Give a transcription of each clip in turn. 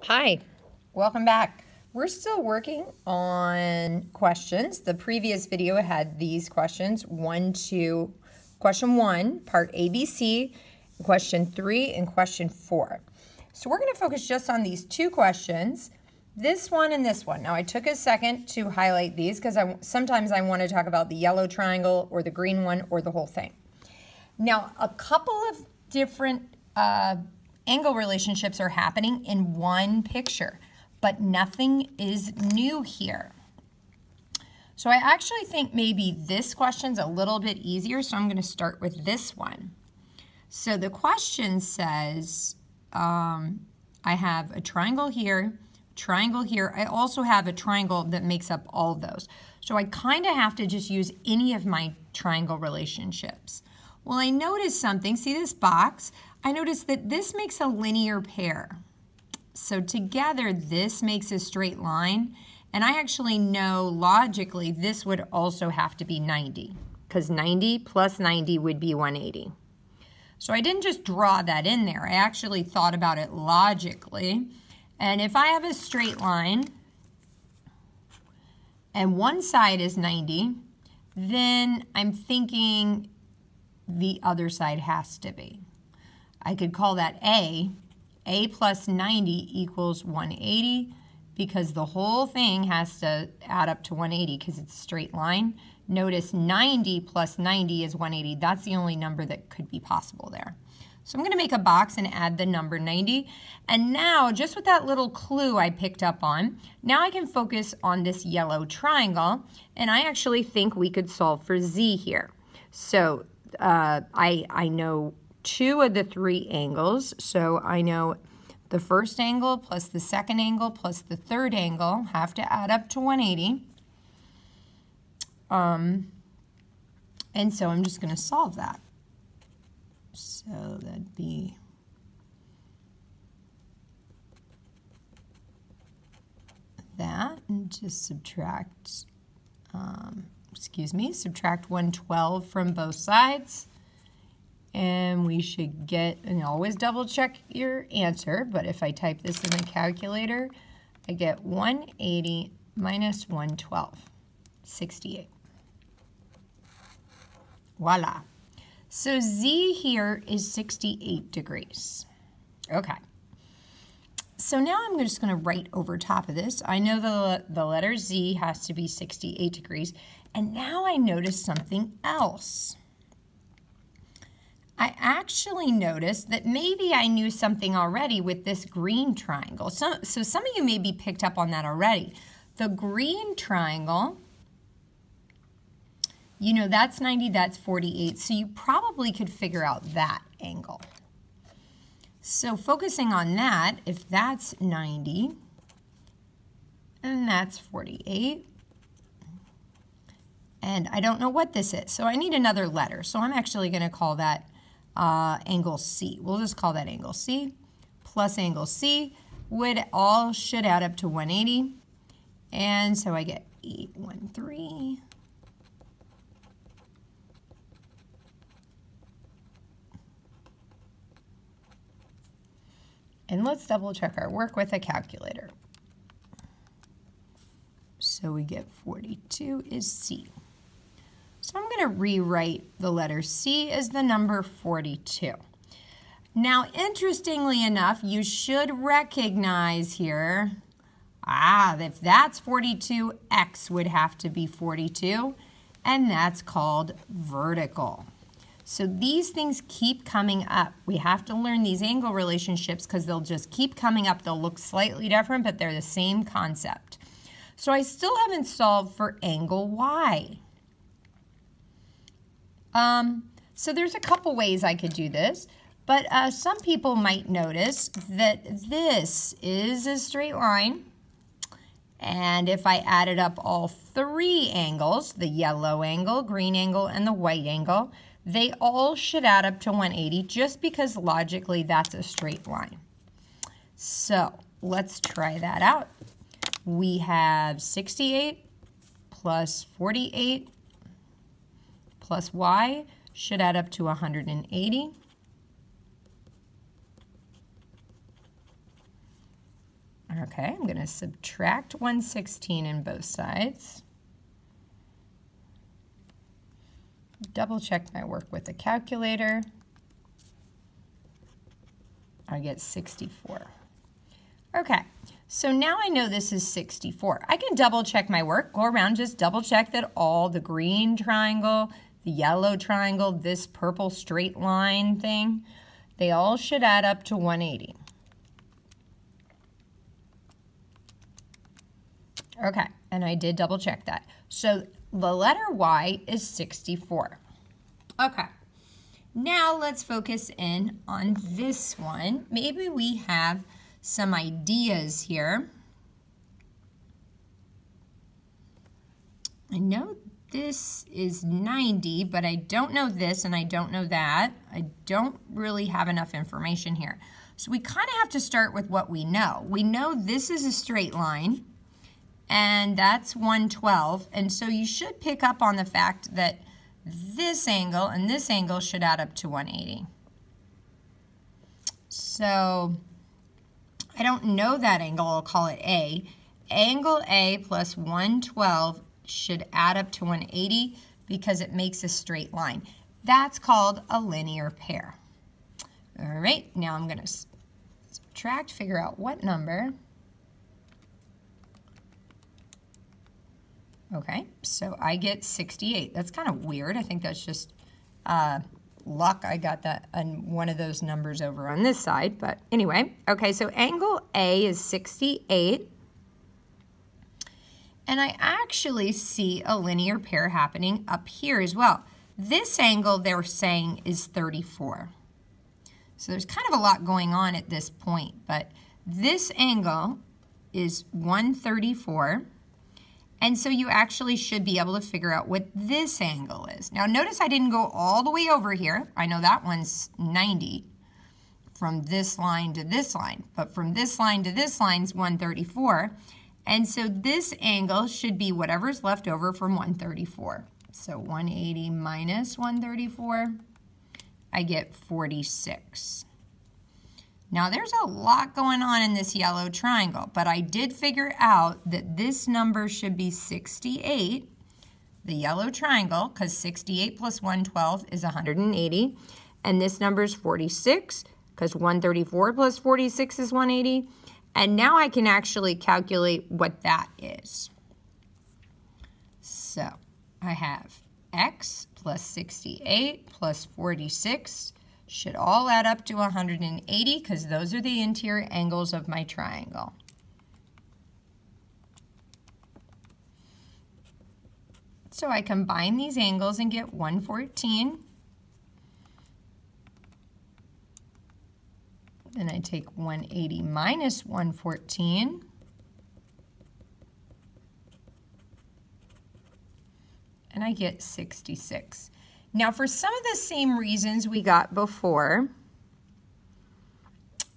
Hi, welcome back. We're still working on questions. The previous video had these questions, question 1, part ABC, question 3, and question 4. So we're going to focus just on these two questions, this one and this one. Now I took a second to highlight these because sometimes I want to talk about the yellow triangle or the green one or the whole thing. Now a couple of different angle relationships are happening in one picture, but nothing is new here. So I actually think maybe this question's a little bit easier, so I'm going to start with this one. So the question says, I have a triangle here, triangle here. I also have a triangle that makes up all of those. So I kind of have to just use any of my triangle relationships. Well, I noticed something. See this box? I noticed that this makes a linear pair. So together, this makes a straight line. And I actually know logically this would also have to be 90, because 90 plus 90 would be 180. So I didn't just draw that in there. I actually thought about it logically. And if I have a straight line and one side is 90, then I'm thinking the other side has to be. I could call that A. A plus 90 equals 180 because the whole thing has to add up to 180 because it's a straight line. Notice 90 plus 90 is 180. That's the only number that could be possible there. So I'm going to make a box and add the number 90. And now, just with that little clue I picked up on, now I can focus on this yellow triangle. And I actually think we could solve for Z here. So I know two of the three angles. So I know the first angle plus the second angle plus the third angle have to add up to 180. And so I'm just going to solve that. So that'd be that, and just subtract, subtract 112 from both sides. And we should get, and always double check your answer, but if I type this in the calculator, I get 180 minus 112, 68. Voila. So Z here is 68 degrees. Okay. So now I'm just going to write over top of this. I know the letter Z has to be 68 degrees. And now I notice something else. I actually noticed that maybe I knew something already with this green triangle. So some of you maybe picked up on that already. The green triangle, you know, that's 90, that's 48. So you probably could figure out that angle. So focusing on that, if that's 90 and that's 48, and I don't know what this is, so I need another letter. So I'm actually going to call that angle C. We'll just call that angle C. Plus angle C should add up to 180. And so I get 813. And let's double check our work with a calculator. So we get 42 is C. So I'm going to rewrite the letter C as the number 42. Now, interestingly enough, you should recognize here, if that's 42, X would have to be 42, and that's called vertical. So these things keep coming up. We have to learn these angle relationships because they'll just keep coming up. They'll look slightly different, but they're the same concept. So I still haven't solved for angle Y. So there's a couple ways I could do this, but some people might notice that this is a straight line, and if I added up all three angles, the yellow angle, green angle, and the white angle, they all should add up to 180 just because logically that's a straight line. So let's try that out. We have 68 plus 48 plus Y should add up to 180. 180. Okay, I'm going to subtract 116 in both sides. Double check my work with the calculator. I get 64. Okay, so now I know this is 64. I can double check my work, go around, just double check that all the green triangle, the yellow triangle, this purple straight line thing, they all should add up to 180. Okay, and I did double check that. So the letter Y is 64. Okay. Now let's focus in on this one. Maybe we have some ideas here. I know this is 90, but I don't know this and I don't know that. I don't really have enough information here. So we kind of have to start with what we know. We know this is a straight line, and that's 112. And so you should pick up on the fact that this angle and this angle should add up to 180. So I don't know that angle, I'll call it A. Angle A plus 112 should add up to 180 because it makes a straight line. That's called a linear pair. All right, now I'm going to subtract, figure out what number. Okay, so I get 68. That's kind of weird. I think that's just luck. I got that on one of those numbers over on this side. But anyway, okay, so angle A is 68. And I actually see a linear pair happening up here as well. This angle they're saying is 34. So there's kind of a lot going on at this point. But this angle is 134. And so you actually should be able to figure out what this angle is. Now notice I didn't go all the way over here. I know that one's 90 from this line to this line, but from this line to this line is 134. And so this angle should be whatever's left over from 134. So 180 minus 134, I get 46. Now there's a lot going on in this yellow triangle, but I did figure out that this number should be 68, the yellow triangle, because 68 plus 112 is 180, and this number is 46, because 134 plus 46 is 180, and now I can actually calculate what that is. So I have x plus 68 plus 46 should all add up to 180 because those are the interior angles of my triangle. So I combine these angles and get 114. Then I take 180 minus 114. And I get 66. Now for some of the same reasons we got before,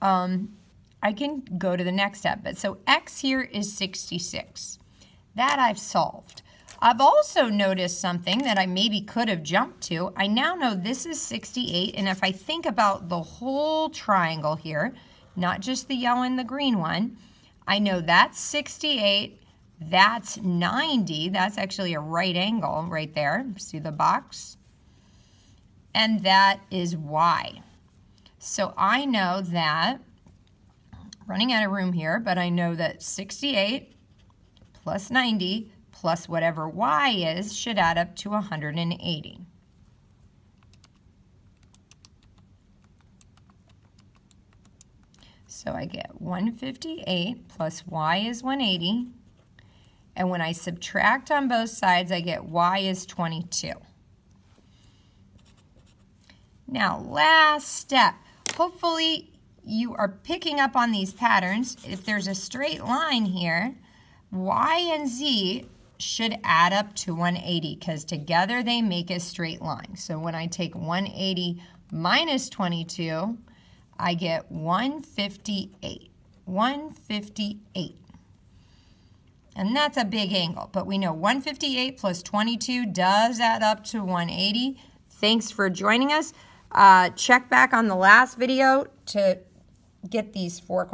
I can go to the next step. But so x here is 66. That I've solved. I've also noticed something that I maybe could have jumped to. I now know this is 68, and if I think about the whole triangle here, not just the yellow and the green one, I know that's 68, that's 90, that's actually a right angle right there. See the box? And that is y. So I know that, running out of room here, but I know that 68 plus 90 plus whatever y is should add up to 180. So I get 158 plus y is 180. And when I subtract on both sides, I get y is 22. Now, last step. Hopefully you are picking up on these patterns. If there's a straight line here, y and z should add up to 180 because together they make a straight line. So when I take 180 minus 22, I get 158. 158. And that's a big angle, but we know 158 plus 22 does add up to 180. Thanks for joining us. Check back on the last video to get these 4 questions.